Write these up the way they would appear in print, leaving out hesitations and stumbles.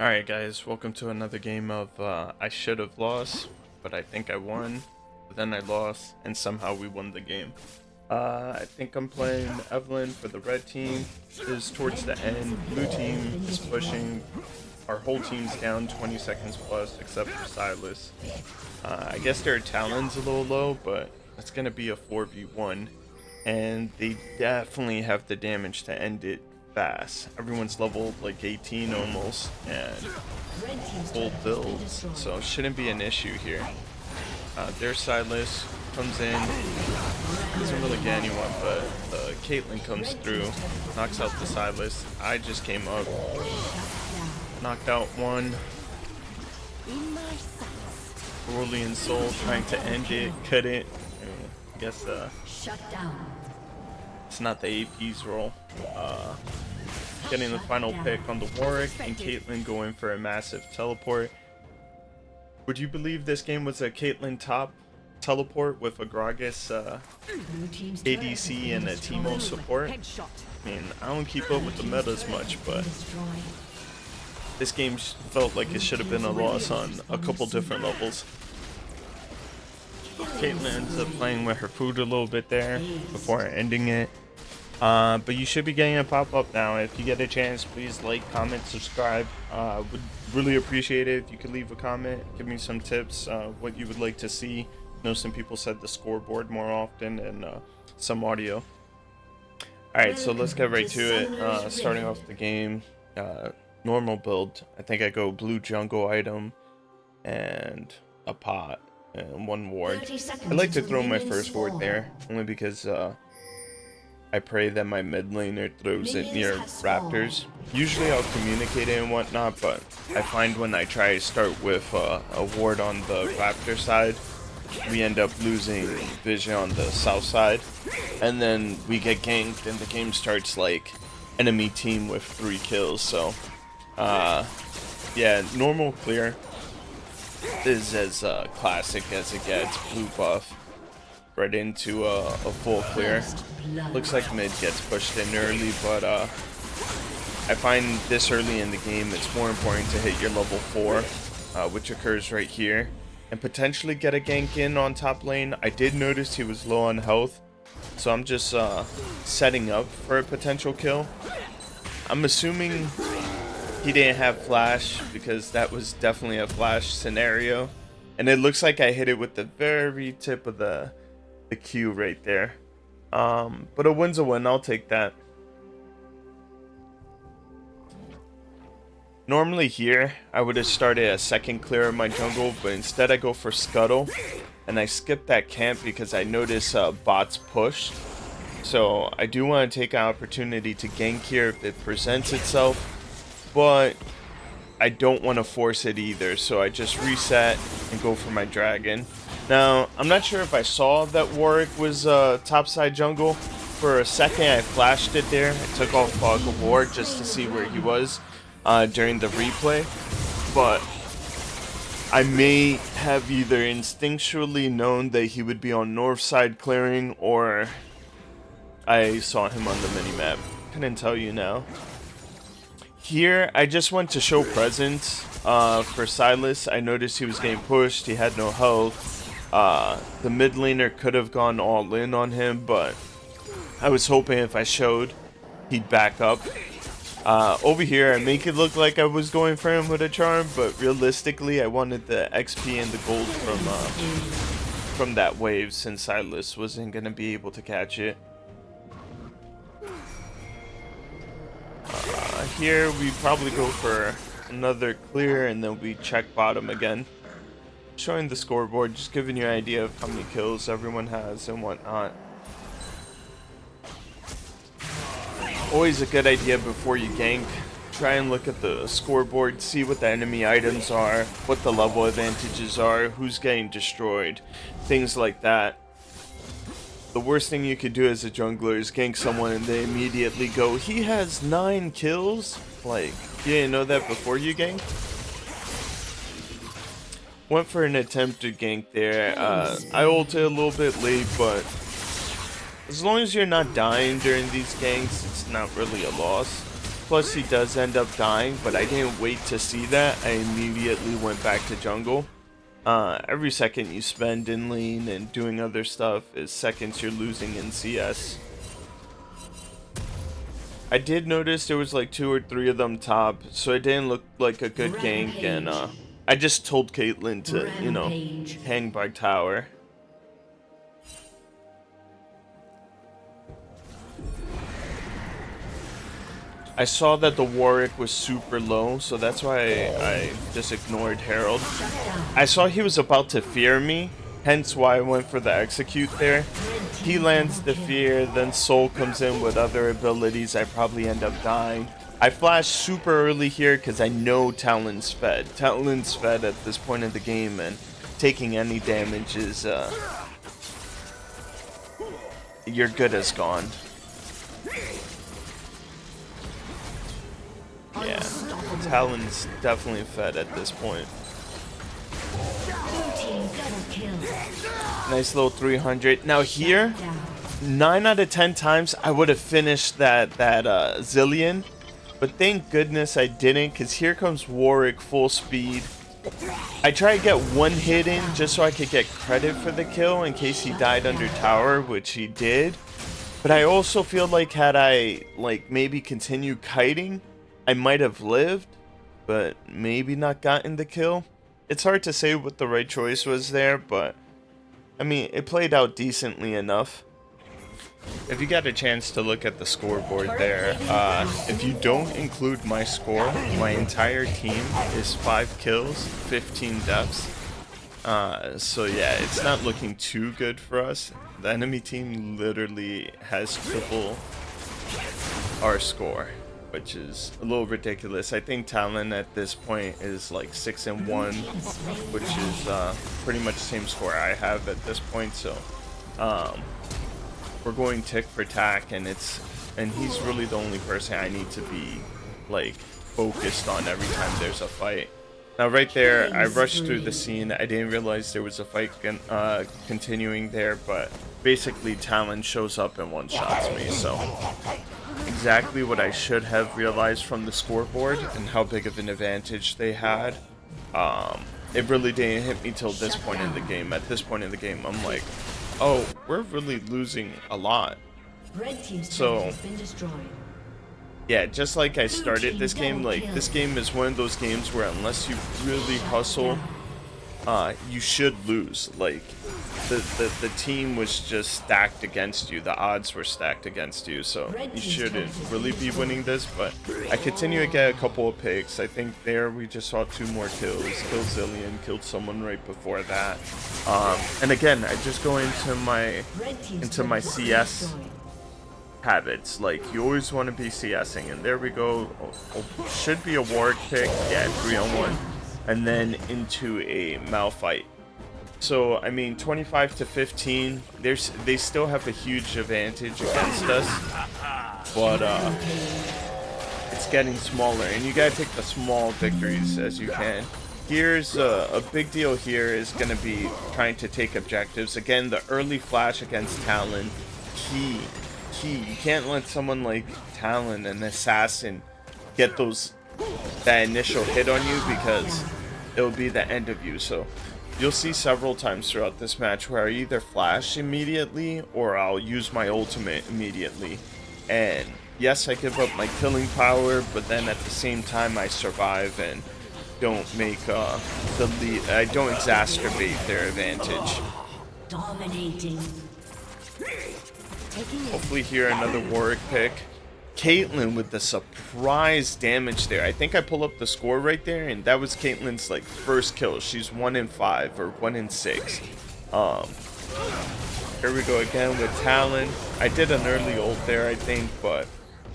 Alright guys, welcome to another game of I should have lost, but I think I won, but then I lost, and somehow we won the game. I think I'm playing Evelynn for the red team. Is towards the end. Blue team is pushing. Our whole team's down 20 seconds plus, except for Silas. I guess their talent's a little low, but it's going to be a 4v1. And they definitely have the damage to end it fast. Everyone's level like 18 almost, and full builds, so shouldn't be an issue here. There's Silas, comes in, doesn't really get anyone, but Caitlyn comes through, knocks out the Silas. I just came up, knocked out one. Aurelian Soul trying to end it, couldn't. I guess it's not the AP's role. Getting the final pick on the Warwick, and Caitlyn going for a massive teleport. Would you believe this game was a Caitlyn top teleport with a Gragas ADC and a Teemo support? I mean, I don't keep up with the metas much, but this game felt like it should have been a loss on a couple different levels. Caitlyn ends up playing with her food a little bit there before ending it. But you should be getting a pop-up now. If you get a chance, please like, comment, subscribe. Would really appreciate it if you could leave a comment, give me some tips, what you would like to see. I know some people said the scoreboard more often, and some audio. Alright, so let's get right to it. Starting off the game, normal build. I think I go blue jungle item and a pot and one ward. I like to throw my first ward there, only because I pray that my mid laner throws it near raptors. Usually I'll communicate it and whatnot, but I find when I try to start with a ward on the raptor side, we end up losing vision on the south side, and then we get ganked and the game starts like enemy team with 3 kills. So yeah, normal clear is as classic as it gets. Blue buff right into a full clear. Looks like mid gets pushed in early, but I find this early in the game it's more important to hit your level 4, which occurs right here, and potentially get a gank in on top lane. I did notice he was low on health, so I'm just setting up for a potential kill. I'm assuming he didn't have flash, because that was definitely a flash scenario, and it looks like I hit it with the very tip of the Q right there. But a win's a win, I'll take that. Normally here I would have started a second clear of my jungle, but instead I go for scuttle, and I skip that camp because I notice bots push. So I do want to take an opportunity to gank here if it presents itself, but I don't want to force it either, so I just reset and go for my dragon. Now, I'm not sure if I saw that Warwick was topside jungle. For a second, I flashed it there. I took off Fog of War just to see where he was during the replay. But I may have either instinctually known that he would be on north side clearing, or I saw him on the minimap. Couldn't tell you now. Here, I just went to show presence for Silas. I noticed he was getting pushed. He had no health. The mid laner could have gone all in on him, but I was hoping if I showed, he'd back up. Over here, I make it look like I was going for him with a charm, but realistically, I wanted the XP and the gold from that wave, since Silas wasn't going to be able to catch it. Here, we probably go for another clear, and then we check bottom again. Showing the scoreboard, just giving you an idea of how many kills everyone has and whatnot. Always a good idea before you gank. Try and look at the scoreboard, see what the enemy items are, what the level advantages are, who's getting destroyed, things like that. The worst thing you could do as a jungler is gank someone and they immediately go, he has 9 kills? Like, you didn't know that before you ganked? Went for an attempted gank there. I ulted a little bit late, but as long as you're not dying during these ganks, it's not really a loss. plus he does end up dying, but I didn't wait to see that. I immediately went back to jungle. Every second you spend in lane and doing other stuff is seconds you're losing in CS. I did notice there was like 2 or 3 of them top, so it didn't look like a good gank, and I just told Caitlyn to, you know, hang by tower. I saw that the Warwick was super low, so that's why I just ignored Herald. I saw he was about to fear me, hence why I went for the execute there. He lands the fear, then Soul comes in with other abilities, I probably end up dying. I flash super early here because I know Talon's fed. Talon's fed at this point in the game, and taking any damage is, you're good as gone. Yeah, Talon's definitely fed at this point. Nice little 300. Now here, 9 out of 10 times I would have finished that Zillion, but thank goodness I didn't, because here comes Warwick full speed. I try to get one hit in just so I could get credit for the kill in case he died under tower, which he did. But I also feel like had I like maybe continued kiting, I might have lived, but maybe not gotten the kill. It's hard to say what the right choice was there, but I mean, it played out decently enough. If you got a chance to look at the scoreboard there, if you don't include my score, my entire team is 5 kills, 15 deaths. So yeah, it's not looking too good for us. The enemy team literally has triple our score, which is a little ridiculous. I think Talon at this point is like 6-1, which is pretty much the same score I have at this point. So we're going tick for tack, and he's really the only person I need to be like focused on every time there's a fight. Now right there, I rushed through the scene. I didn't realize there was a fight continuing there, but basically Talon shows up and one-shots me. So exactly what I should have realized from the scoreboard and how big of an advantage they had. It really didn't hit me till this point in the game. At this point in the game, I'm like, oh, we're really losing a lot. So yeah, just like I started this game, like this game is one of those games where unless you really hustle, you should lose. Like the team was just stacked against you. The odds were stacked against you, so you shouldn't really be winning this. But I continue to get a couple of picks. I think there we just saw 2 more kills. Killed Zillion, killed someone right before that. And again, I just go into my CS habits. Like, you always want to be CSing, and there we go. Should be a Warwick pick. Yeah, 3-on-1, and then into a Malphite. So I mean, 25 to 15. They still have a huge advantage against us, but it's getting smaller, and you gotta take the small victories as you can. Here's a big deal. Here is gonna be trying to take objectives. Again, the early flash against Talon, key. You can't let someone like Talon, an assassin, get that initial hit on you, because it'll be the end of you. So you'll see several times throughout this match where I either flash immediately or I'll use my ultimate immediately. And yes, I give up my killing power, but then at the same time I survive and don't make I don't exacerbate their advantage. Dominating. Hopefully here another Warwick pick. Caitlyn with the surprise damage there. I think I pull up the score right there, and that was Caitlyn's like first kill. She's 1-5 or 1-6. Here we go again with Talon. I did an early ult there, I think, but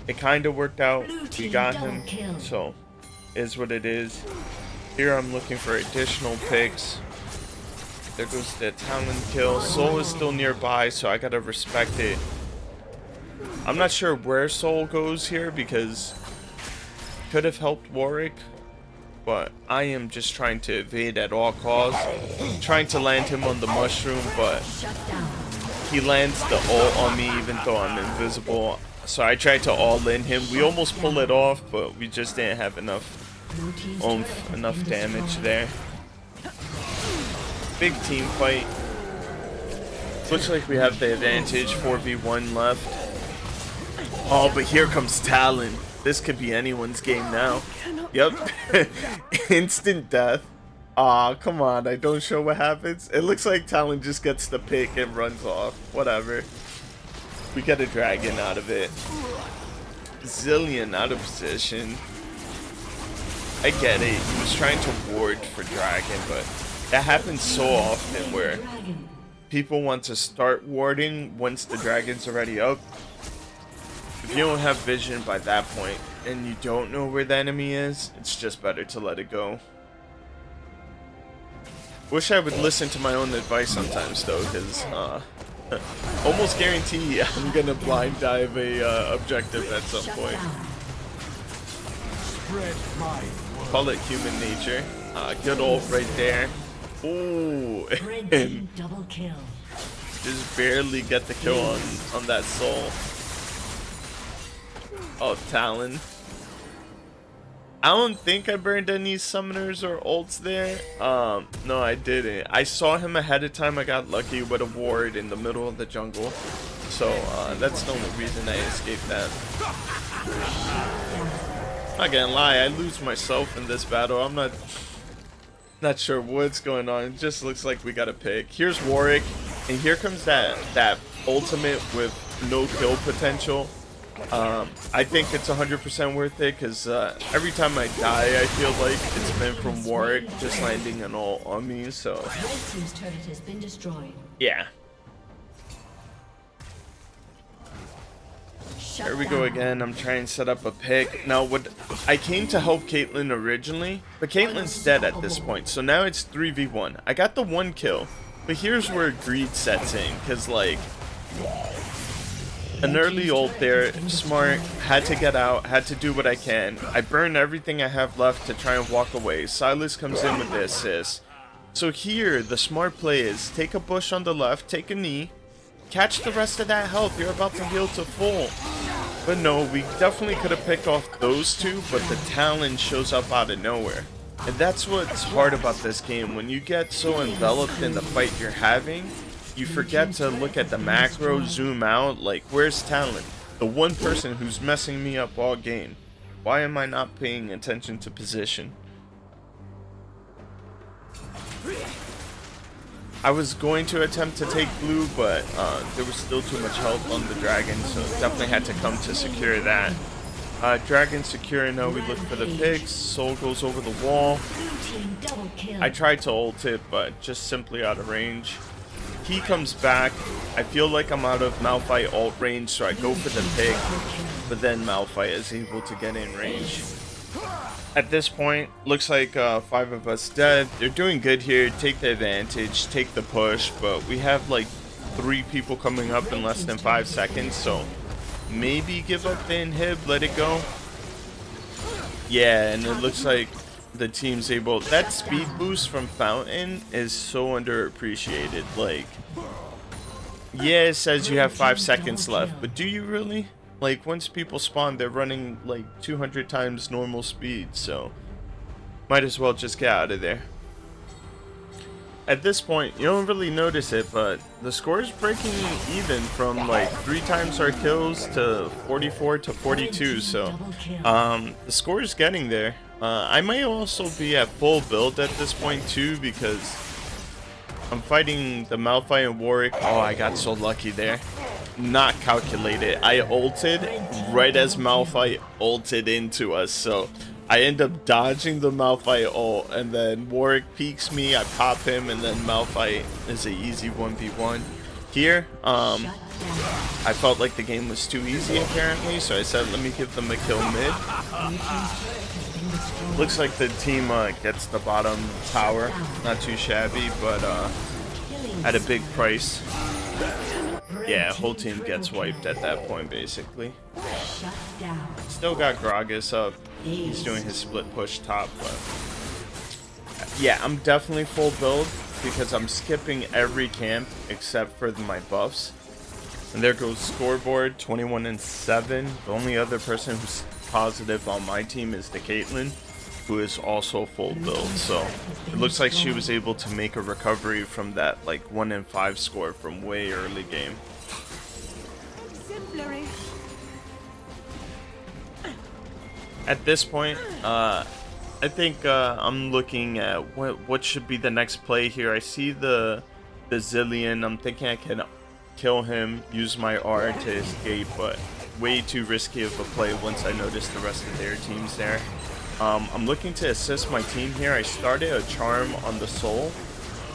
it kind of worked out. We got him, so is what it is. Here I'm looking for additional picks. There goes the Talon kill. Soul is still nearby, so I gotta respect it. I'm not sure where Soul goes here, because could have helped Warwick, but I am just trying to evade at all costs. Trying to land him on the mushroom, but he lands the ult on me even though I'm invisible. So I tried to all-in him. We almost pulled it off, but we just didn't have enough oomph, enough damage there. Big team fight. Looks like we have the advantage, 4v1 left. Oh, but here comes Talon. This could be anyone's game now. Yep. Instant death. Aw, come on, I don't show what happens. It looks like Talon just gets the pick and runs off. Whatever. We get a dragon out of it. Zillion out of position. I get it. He was trying to ward for dragon, but that happens so often where people want to start warding once the dragon's already up. If you don't have vision by that point and you don't know where the enemy is, it's just better to let it go. Wish I would listen to my own advice sometimes though, because almost guarantee I'm gonna blind dive a objective at some point. Call it human nature. Good ult right there. Ooh, and double kill. just barely get the kill on that soul. Oh, Talon. I don't think I burned any summoners or ults there. No, I didn't. I saw him ahead of time. I got lucky with a ward in the middle of the jungle. So, that's the only reason I escaped that. Not gonna lie, I lose myself in this battle. I'm not sure what's going on. It just looks like we got a pick. Here's Warwick, and here comes that ultimate with no kill potential. I think it's 100% worth it because every time I die, I feel like it's been from Warwick just landing an ult on me. So Red team's turret has been destroyed. yeah. Here we go again. I'm trying to set up a pick. Now, I came to help Caitlyn originally, but Caitlyn's dead at this point. So now it's 3v1. I got the 1 kill, but here's where greed sets in. Because, like, an early ult there, smart, had to get out, had to do what I can. I burn everything I have left to try and walk away. Silas comes in with the assist. So here, the smart play is take a bush on the left, take a knee, catch the rest of that health. You're about to heal to full. But no, we definitely could have picked off those two, but the Talon shows up out of nowhere. And that's what's hard about this game. When you get so enveloped in the fight you're having, you forget to look at the macro, zoom out, like, where's Talon? The one person who's messing me up all game. Why am I not paying attention to position? I was going to attempt to take blue, but there was still too much health on the dragon, so definitely had to come to secure that. Dragon secure, now we look for the picks. Soul goes over the wall. I tried to ult it, but just simply out of range. He comes back. I feel like I'm out of Malphite ult range, so I go for the pick, but then Malphite is able to get in range. At this point, looks like 5 of us dead. They're doing good here. Take the advantage, take the push, but we have like 3 people coming up in less than 5 seconds, so maybe give up the inhib, let it go. Yeah, and it looks like the team's able. That speed boost from Fountain is so underappreciated. Like, yeah, it says you have 5 seconds left, but do you really? Like, once people spawn, they're running like 200 times normal speed, so might as well just get out of there. At this point, you don't really notice it, but the score is breaking even from like 3 times our kills to 44 to 42, so the score is getting there. I might also be at full build at this point too, because I'm fighting the Malphite and Warwick. Oh, I got so lucky there. Not calculated. I ulted right as Malphite ulted into us, so I end up dodging the Malphite ult, and then Warwick peeks me, I pop him, and then Malphite is an easy 1v1. Here, I felt like the game was too easy apparently, so I said let me give them a kill mid. Looks like the team gets the bottom tower. Not too shabby, but at a big price. Yeah, whole team gets wiped at that point, basically. Still got Gragas up. He's doing his split push top, but yeah, I'm definitely full build because I'm skipping every camp except for my buffs. And there goes scoreboard, 21-7. The only other person who's positive on my team is the Caitlyn, who is also full build. So it looks like she was able to make a recovery from that like 1-5 score from way early game. At this point, I think I'm looking at what should be the next play here. I see the Zillion. I'm thinking I can kill him, use my R to escape, but way too risky of a play once I notice the rest of their teams there. I'm looking to assist my team here. I started a charm on the Soul,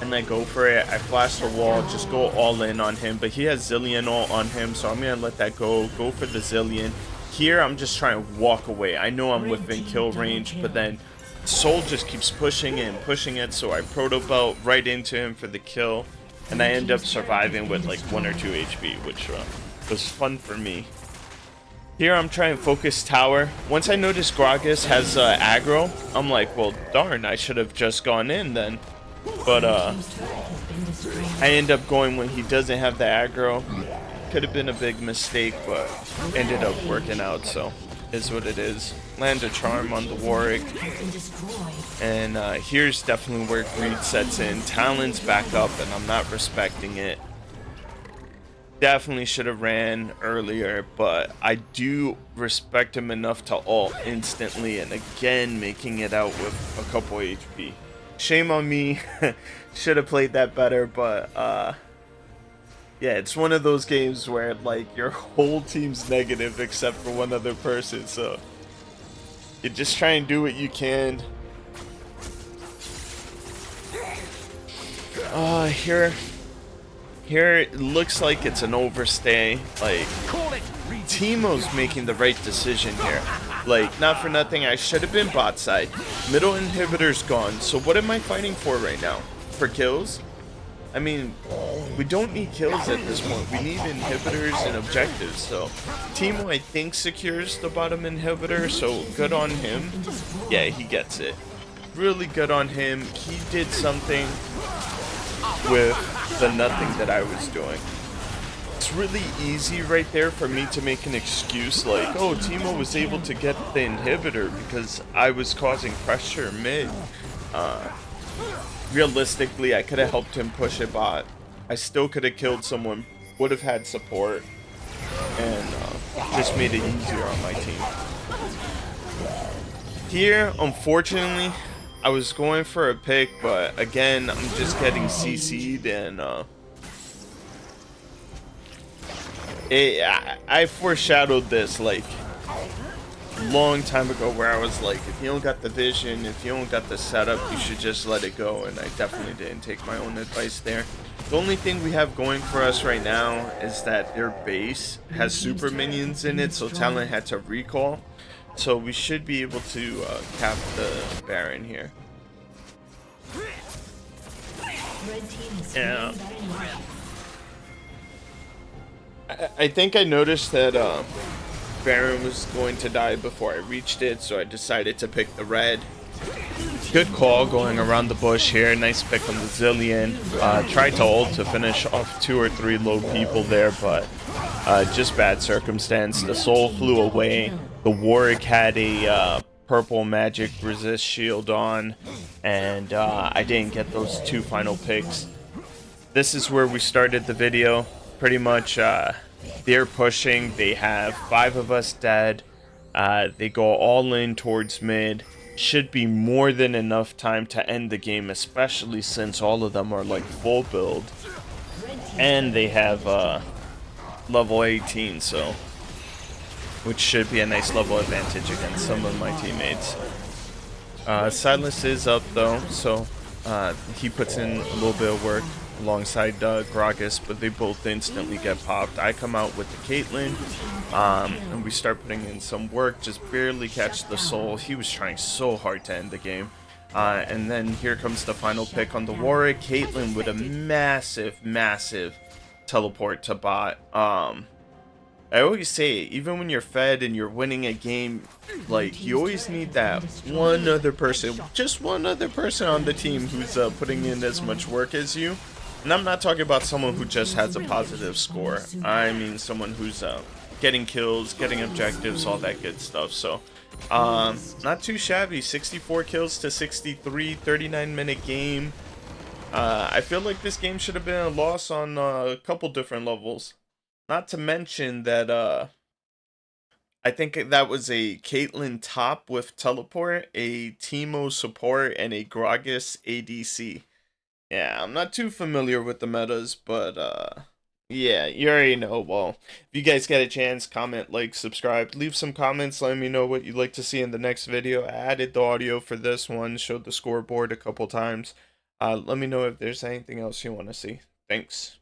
and I go for it. I flash the wall, just go all in on him, but he has Zillion all on him, so I'm gonna let that go for the Zillion. Here, I'm just trying to walk away. I know I'm within kill range, but then Soul just keeps pushing it and pushing it, so I proto belt right into him for the kill, and I end up surviving with like 1 or 2 HP, which was fun for me. Here, I'm trying to focus tower. Once I notice Gragas has aggro, I'm like, well, darn, I should have just gone in then. But I end up going when he doesn't have the aggro. Could have been a big mistake, but ended up working out, so is what it is. Land a charm on the Warwick, and here's definitely where greed sets in. Talon's back up, and I'm not respecting it. Definitely should have ran earlier, but I do respect him enough to ult instantly, and again making it out with a couple HP. Shame on me. Should have played that better, but yeah, it's one of those games where like your whole team's negative except for one other person, so you just try and do what you can. Here it looks like it's an overstay. Like Teemo's making the right decision here. Like, not for nothing, I should have been bot side. Middle inhibitor's gone, so what am I fighting for right now? For kills? I mean, we don't need kills at this point. We need inhibitors and objectives. So Teemo, I think, secures the bottom inhibitor, so good on him. Yeah, he gets it. Really good on him. He did something with the nothing that I was doing. It's really easy right there for me to make an excuse like, oh, Teemo was able to get the inhibitor because I was causing pressure mid. Realistically, I could have helped him push a bot. I still could have killed someone, would have had support, and just made it easier on my team. Here, unfortunately, I was going for a pick, but again, I'm just getting CC'd, and I foreshadowed this like long time ago where I was like, if you don't got the vision, if you don't got the setup, you should just let it go, and I definitely didn't take my own advice there. The only thing we have going for us right now is that their base has super minions in it, so Talon had to recall, so we should be able to cap the Baron here. Yeah, I think I noticed that Baron was going to die before I reached it, so I decided to pick the red. Good call going around the bush here. Nice pick on the Zillion. Tried to ult to finish off 2 or 3 low people there, but just bad circumstance. The Soul flew away. The Warwick had a purple magic resist shield on, and I didn't get those 2 final picks. This is where we started the video. Pretty much they're pushing. They have 5 of us dead. They go all in towards mid. Should be more than enough time to end the game, especially since all of them are like full build, and they have level 18, so which should be a nice level advantage against some of my teammates. Silas is up though, so he puts in a little bit of work alongside Gragas, but they both instantly get popped. I come out with the Caitlyn, and we start putting in some work, just barely catch the Soul. He was trying so hard to end the game. And then here comes the final pick on the Warwick. Caitlyn with a massive teleport to bot. I always say, even when you're fed and you're winning a game, like, you always need that one other person, just one other person on the team who's putting in as much work as you. And I'm not talking about someone who just has a positive score. I mean someone who's getting kills, getting objectives, all that good stuff. So, not too shabby. 64 kills to 63, 39-minute game. I feel like this game should have been a loss on a couple different levels. Not to mention that I think that was a Caitlyn top with teleport, a Teemo support, and a Gragas ADC. Yeah, I'm not too familiar with the metas, but yeah, you already know. Well, if you guys get a chance, comment, like, subscribe, leave some comments, let me know what you'd like to see in the next video. I added the audio for this one, showed the scoreboard a couple times. Let me know if there's anything else you want to see. Thanks.